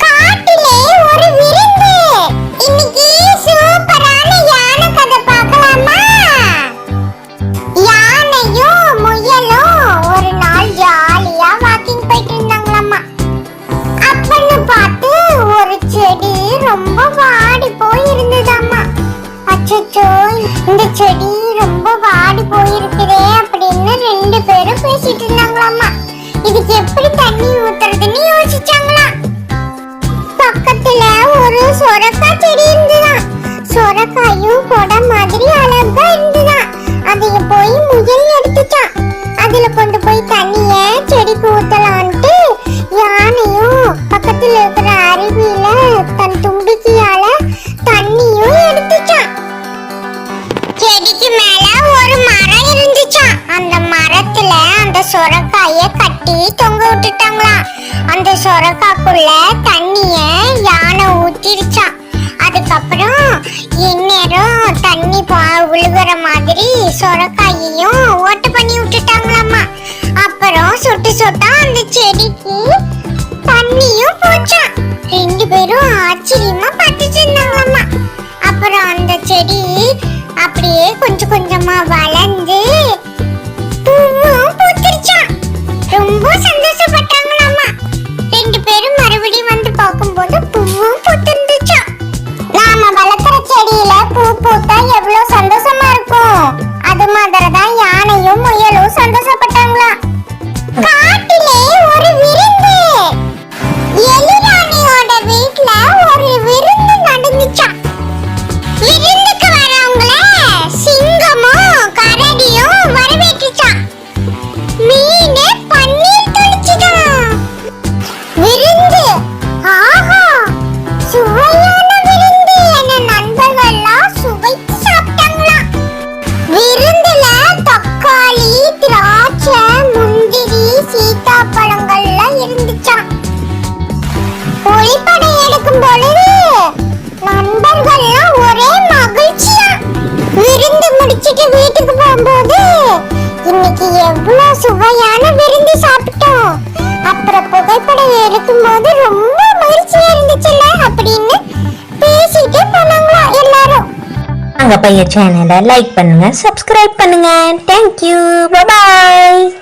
காட்டிலே ஒரு விருந்து. இன்னைக்கு சூப்பரான யானை கதை பார்க்கலாமா? யானையும் முயலும் ஒரு நாள் ஜாலியா வாக்கிங் போயிட்டு இருந்தாங்களாமா. அப்பன்னு பார்த்து ஒரு செடி ரொம்ப வாடி போய் இருந்ததாமா. அச்சச்சோ, இந்த செடி ரொம்ப வாடி போயிருக்குதே அப்படின்னு ரெண்டு பேரும் பேசிட்டு இருந்தாங்களாமா. இதுக்கு எப்படி தண்ணி ஊத்துறதுன்னு யோசிச்சாங்களாம். பக்கத்துல ஒரு சொரக்காய் செடி இருந்துதான். சொரக்காயும் கொடை மாதிரி அழகா இருந்துதான். அதைய போய் முயல் எடுத்துச்சான். அதுல கொண்டு போய் தண்ணிய செடிக்கு ஊத்தலான்ட்டு யானையும் பக்கத்துல இருக்கிற அருவியில தன் தும்பிக்கையால தண்ணியும் எடுத்துச்சான். செடிக்கு மேல ஒரு மரம் இருந்துச்சாம். அந்த மரத்துல அந்த சொரக்காய கட்டி தொங்க விட்டுட்டாங்களாம். அந்த சொரக்காக்குள்ள தண்ணிய யானை ஊத்திருச்சான். அதுக்கப்புறம் இந்நேரம் தண்ணி விழுகிற மாதிரி சொரக்காயையும் ஓட்டு பண்ணி விட்டுட்டாங்களாமா. அப்புறம் சொட்டு சொட்டா அந்த செடிக்கு தண்ணியும் போச்சான். ரெண்டு பேரும் ஆச்சரியமா பார்த்துட்டு இருந்தாங்களாமா. அப்புறம் அந்த செடி அப்படியே கொஞ்சம் கொஞ்சமா வளர்ந்து பூவும் பூத்திருச்சான். ரொம்ப சந்தோஷப்பட்டாங்களாமா. ரெண்டு பேரும் மறுபடியும் வந்து பார்க்கும்போது பூவும் பூத்திருந்துச்சான். நாம வளர்க்குற செடியில பூ பூத்தா எவ்வளவு சந்தோஷமா இருக்கும். அது மாதிரிதான் யானையும் முயலும் சந்தோஷப்பட்டாங்களா. காட்டிலே ஒரு விருந்து. எலிராணியோட வீட்டுல ஒரு விருந்து நடந்துச்சான். விருந்துக்கு வரவங்கள சிங்கமும் கரடியும் வரவேற்றுச்சான். மீனு பன்னீர் தொளிச்சுதான். விருந்து ஆஹா, சுவையான விருந்து என நண்பர்கள்லாம் சுவைத்து சாப்பிட்டாங்களாம். விருந்துல தக்காளி, திராட்சை, முந்திரி, சீத்தாப்பழங்கள்லாம் இருந்துச்சான். ஒளிப்படம் எடுக்கும் பொழுது நண்பர்கள்லாம் ஒரே மகிழ்ச்சியா. விருந்து முடிச்சிட்டு வீட்டுக்கு போகும்போது இன்னைக்கு எவ்வளவு சுவையான விருந்து சாப்பிட்டோம், அப்புறம் புகைப்படம் எடுக்கும்போது ரொம்ப மகிழ்ச்சியா இருந்துச்சுல்ல அப்படின்னு பேசிட்டு போனாங்களா எல்லாரும். அங்க பைய சேனலை லைக் பண்ணுங்க, சப்ஸ்கிரைப் பண்ணுங்க. Thank you, bye bye.